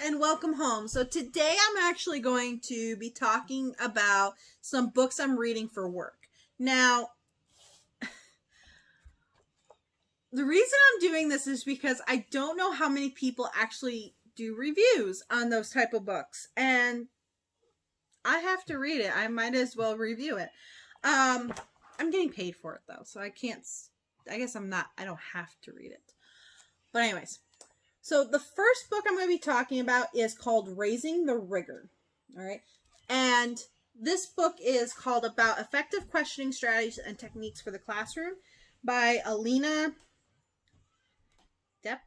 and welcome home. So today I'm actually going to be talking about some books I'm reading for work. Now, the reason I'm doing this is because I don't know how many people actually do reviews on those type of books, and I have to read it. I might as well review it. I'm getting paid for it though, so I don't have to read it. But anyways, so the first book I'm going to be talking about is called Raising the Rigor. All right. And this book is called About Effective Questioning Strategies and Techniques for the Classroom by Alina Depka.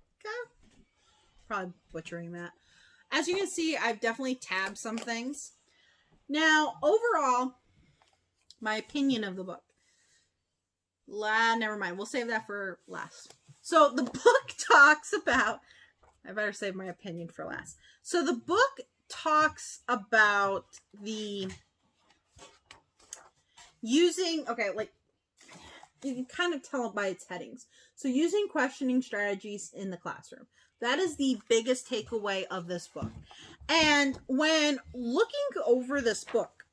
Probably butchering that. As you can see, I've definitely tabbed some things. Now, overall, my opinion of the book. Never mind. We'll save that for last. So the book talks about... I better save my opinion for last. So the book talks about the using, you can kind of tell by its headings. So using questioning strategies in the classroom. That is the biggest takeaway of this book. And when looking over this book,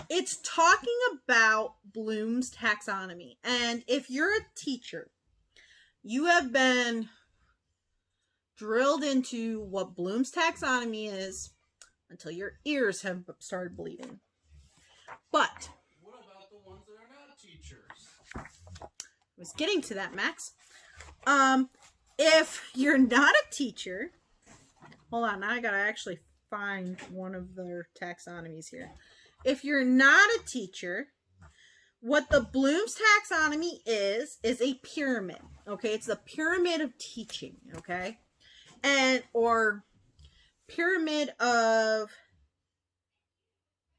it's talking about Bloom's taxonomy. And if you're a teacher, you have been drilled into what Bloom's taxonomy is until your ears have started bleeding. But what about the ones that are not teachers? I was getting to that, Max. If you're not a teacher, hold on, now I gotta actually find one of their taxonomies here. If you're not a teacher, what the Bloom's taxonomy is a pyramid. Okay, it's the pyramid of teaching. Okay. Or pyramid of,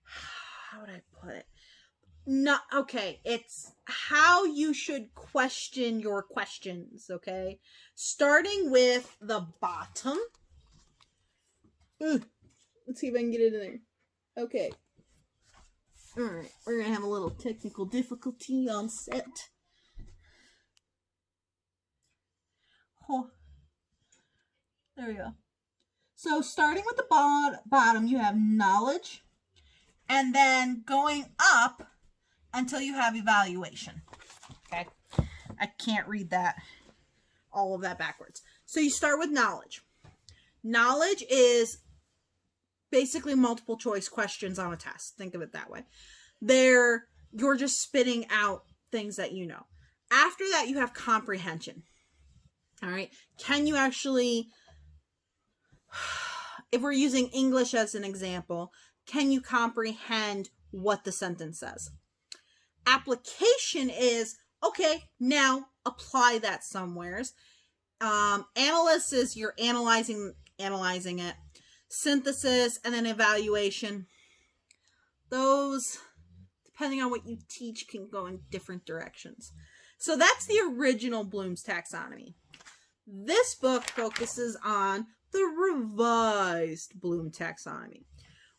how would I put it? It's how you should question your questions, okay? Starting with the bottom. Let's see if I can get it in there. Okay. Alright, we're going to have a little technical difficulty on set. Oh. There we go. So starting with the bottom, you have knowledge, and then going up until you have evaluation. Okay? I can't read all of that backwards. So you start with knowledge. Knowledge is basically multiple choice questions on a test. Think of it that way. You're just spitting out things that you know. After that, you have comprehension. All right? Can you actually... If we're using English as an example, can you comprehend what the sentence says? Application is, okay, now apply that somewheres. Analysis is you're analyzing it. Synthesis and then evaluation. Those, depending on what you teach, can go in different directions. So that's the original Bloom's taxonomy. This book focuses on the revised Bloom taxonomy,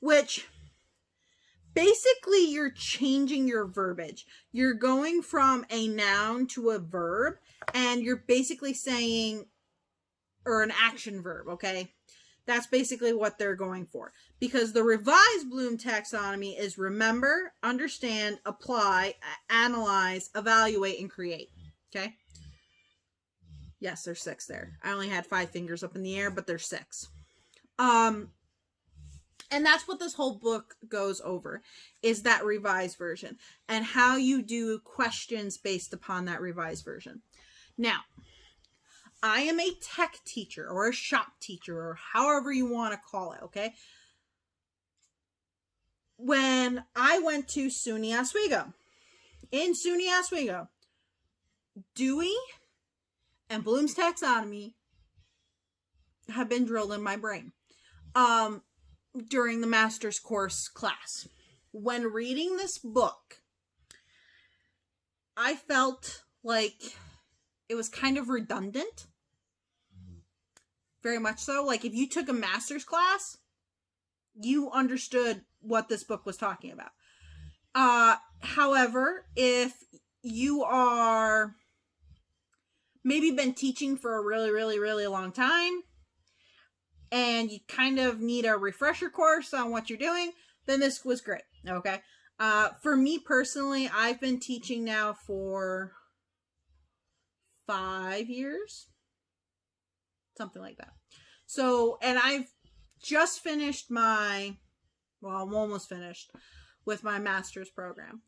which basically you're changing your verbiage. You're going from a noun to a verb, and you're basically saying, or an action verb, okay? That's basically what they're going for. Because the revised Bloom taxonomy is remember, understand, apply, analyze, evaluate, and create, okay? Yes, there's 6 there. I only had 5 fingers up in the air, but there's 6. And that's what this whole book goes over, is that revised version and how you do questions based upon that revised version. Now, I am a tech teacher or a shop teacher or however you want to call it, okay? When I went to SUNY Oswego, in SUNY Oswego, Dewey and Bloom's taxonomy have been drilled in my brain during the master's course class. When reading this book, I felt like it was kind of redundant. Very much so. Like if you took a master's class, you understood what this book was talking about. However, if you are maybe been teaching for a really, really, really long time, and you kind of need a refresher course on what you're doing, then this was great. Okay. For me personally, I've been teaching now for 5 years, something like that. So, and I've just finished I'm almost finished with my master's program.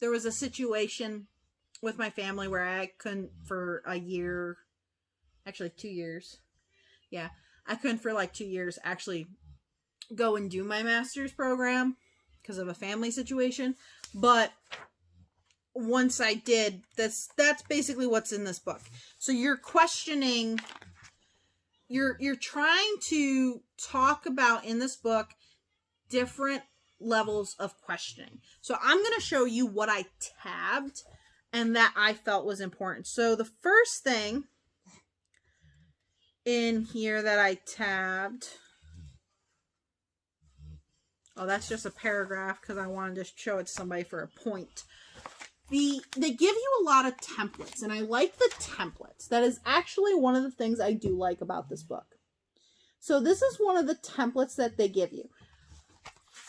There was a situation with my family where I couldn't for a year, actually 2 years. Yeah, I couldn't for like 2 years actually go and do my master's program because of a family situation. But once I did, that's basically what's in this book. So you're questioning, you're trying to talk about in this book different levels of questioning. So I'm going to show you what I tabbed and that I felt was important. So the first thing in here that I tabbed, oh, that's just a paragraph because I wanted to show it to somebody for a point. They give you a lot of templates, and I like the templates. That is actually one of the things I do like about this book. So this is one of the templates that they give you.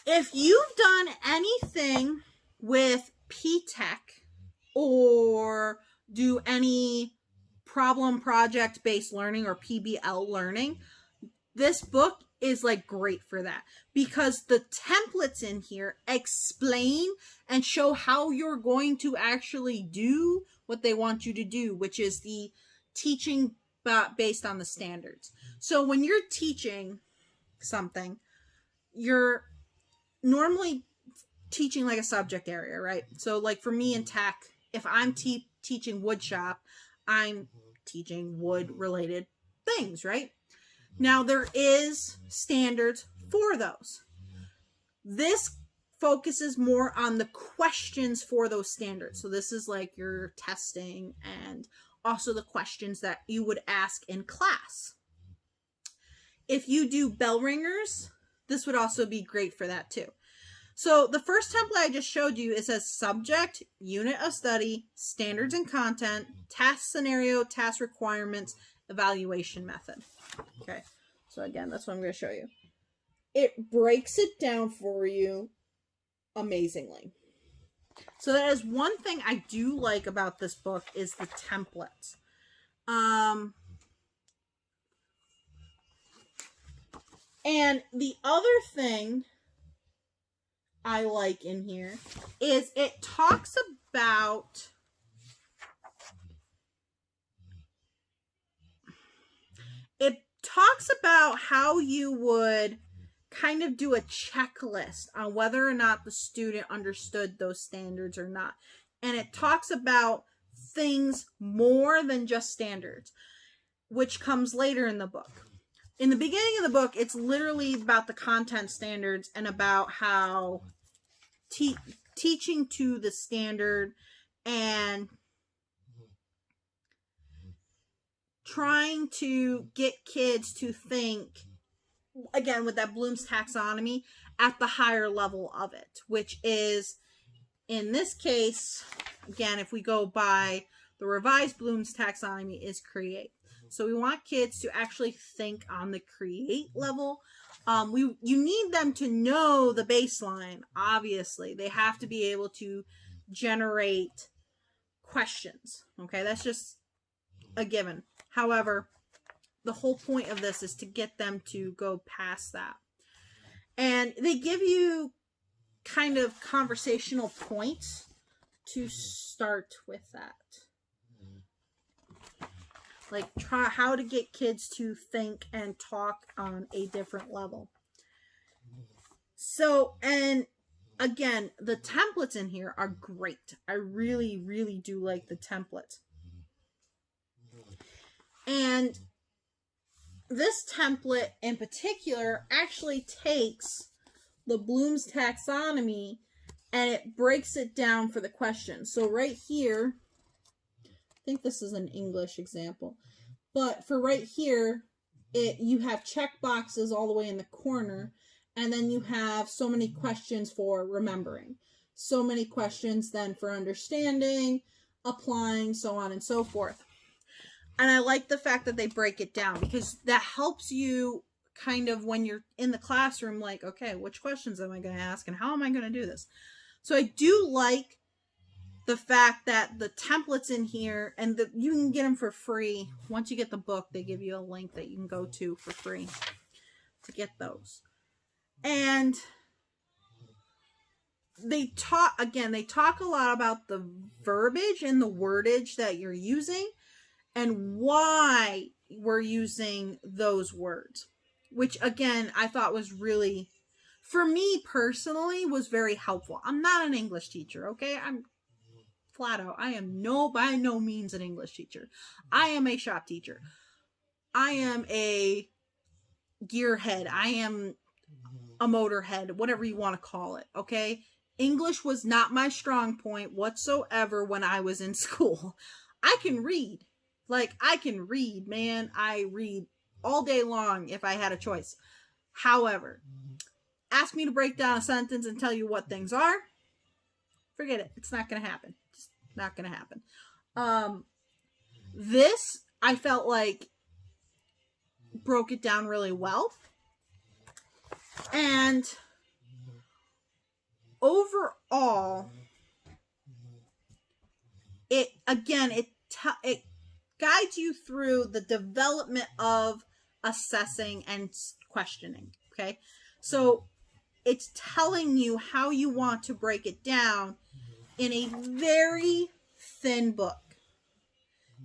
If you've done anything with P-Tech or do any problem project based learning or PBL learning, this book is like great for that because the templates in here explain and show how you're going to actually do what they want you to do, which is the teaching based on the standards. So when you're teaching something, you're normally teaching like a subject area, right? So like for me in tech, if I'm teaching wood shop, I'm teaching wood related things, right? Now there is standards for those. This focuses more on the questions for those standards. So this is like your testing and also the questions that you would ask in class. If you do bell ringers, this would also be great for that too. So the first template I just showed you, it says subject, unit of study, standards and content, task scenario, task requirements, evaluation method. Okay, so again, that's what I'm going to show you. It breaks it down for you amazingly. So that is one thing I do like about this book is the templates. And the other thing I like in here is it talks about how you would kind of do a checklist on whether or not the student understood those standards or not. And it talks about things more than just standards, which comes later in the book. In the beginning of the book, it's literally about the content standards and about how teaching to the standard and trying to get kids to think, again, with that Bloom's taxonomy, at the higher level of it, which is, in this case, again, if we go by the revised Bloom's taxonomy, is create. So we want kids to actually think on the create level. You need them to know the baseline, obviously. They have to be able to generate questions. Okay, that's just a given. However, the whole point of this is to get them to go past that. And they give you kind of conversational points to start with that. Like try how to get kids to think and talk on a different level. So, and again, the templates in here are great. I really, really do like the templates. And this template in particular actually takes the Bloom's taxonomy and it breaks it down for the question. So right here, I think this is an English example, but for right here, you have check boxes all the way in the corner, and then you have so many questions for remembering, so many questions then for understanding, applying, so on and so forth. And I like the fact that they break it down, because that helps you kind of when you're in the classroom, like, okay, which questions am I going to ask and how am I going to do this? So I do like the fact that the templates in here, and that you can get them for free. Once you get the book, they give you a link that you can go to for free to get those. And they talk a lot about the verbiage and the wordage that you're using and why we're using those words, which again I thought was really, for me personally, was very helpful. I'm not an English teacher, okay? I'm flat out, I am by no means an English teacher. I am a shop teacher. I am a gearhead. I am a motorhead, whatever you want to call it, okay? English was not my strong point whatsoever when I was in school. I can read. I can read, man. I read all day long if I had a choice. However, ask me to break down a sentence and tell you what things are, forget it. It's not going to happen. It's not going to happen. This, I felt like, broke it down really well. And overall, it guides you through the development of assessing and questioning. Okay, so it's telling you how you want to break it down in a very thin book.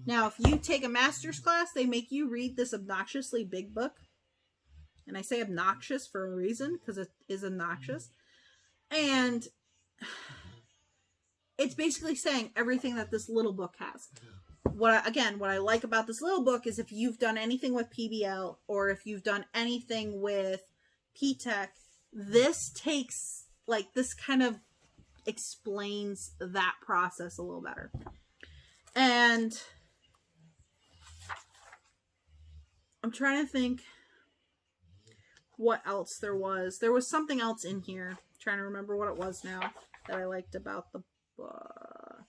Now, if you take a master's class, they make you read this obnoxiously big book. And I say obnoxious for a reason, because it is obnoxious. And it's basically saying everything that this little book has. What I like about this little book is if you've done anything with PBL or if you've done anything with PTech, this takes, this kind of explains that process a little better. And I'm trying to think what else there was. There was something else in here. I'm trying to remember what it was now that I liked about the book.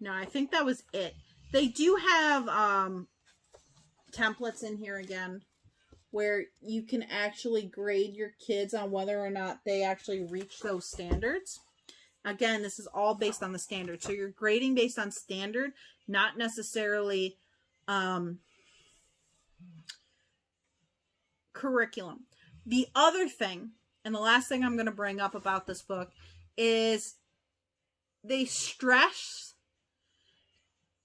No, I think that was it. They do have templates in here again where you can actually grade your kids on whether or not they actually reach those standards. Again, this is all based on the standard. So you're grading based on standard, not necessarily curriculum. The other thing, and the last thing I'm going to bring up about this book, is they stress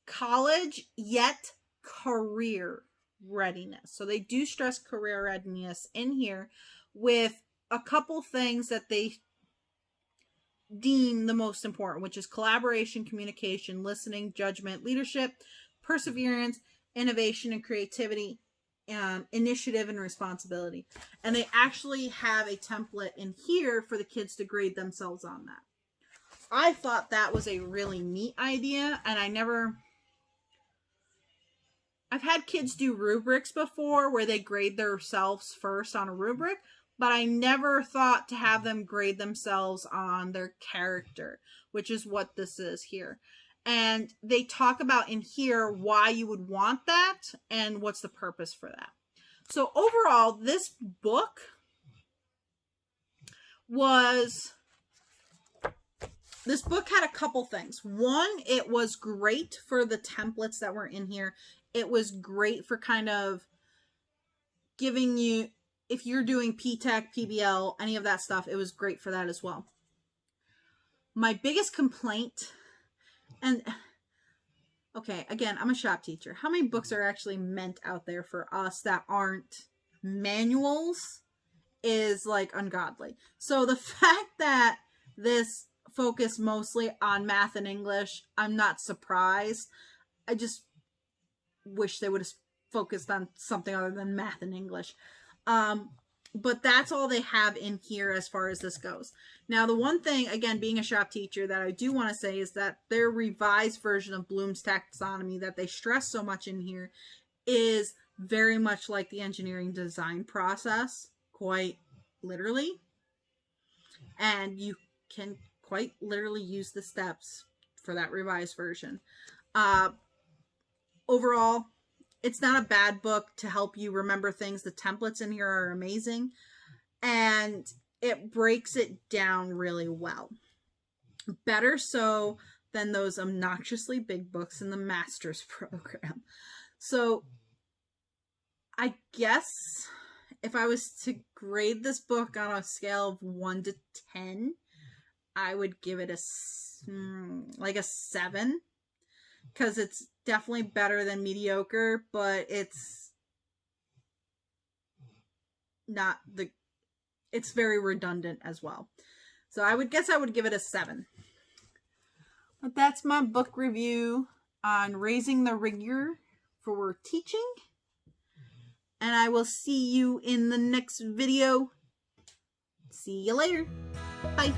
college yet career readiness. So they do stress career readiness in here with a couple things that they deem the most important, which is collaboration, communication, listening, judgment, leadership, perseverance, innovation and creativity, initiative and responsibility. And they actually have a template in here for the kids to grade themselves on that. I thought that was a really neat idea, and I've had kids do rubrics before where they grade themselves first on a rubric, but I never thought to have them grade themselves on their character, which is what this is here. And they talk about in here why you would want that and what's the purpose for that. So overall, this book had a couple things. One, it was great for the templates that were in here. It was great for kind of giving you, if you're doing PTech, PBL, any of that stuff, it was great for that as well. My biggest complaint, and okay, again, I'm a shop teacher. How many books are actually meant out there for us that aren't manuals is ungodly. So the fact that this focused mostly on math and English, I'm not surprised. I just wish they would have focused on something other than math and English. But that's all they have in here as far as this goes. Now, the one thing, again, being a shop teacher, that I do want to say is that their revised version of Bloom's taxonomy that they stress so much in here is very much like the engineering design process, quite literally. and you can quite literally use the steps for that revised version. Overall, it's not a bad book to help you remember things. The templates in here are amazing, and it breaks it down really well. Better so than those obnoxiously big books in the master's program. So I guess if I was to grade this book on a scale of 1 to 10, I would give it a 7, because it's definitely better than mediocre, but it's not it's very redundant as well. So I would give it a 7. But that's my book review on Raising the Rigor for Teaching. And I will see you in the next video. See you later. Bye.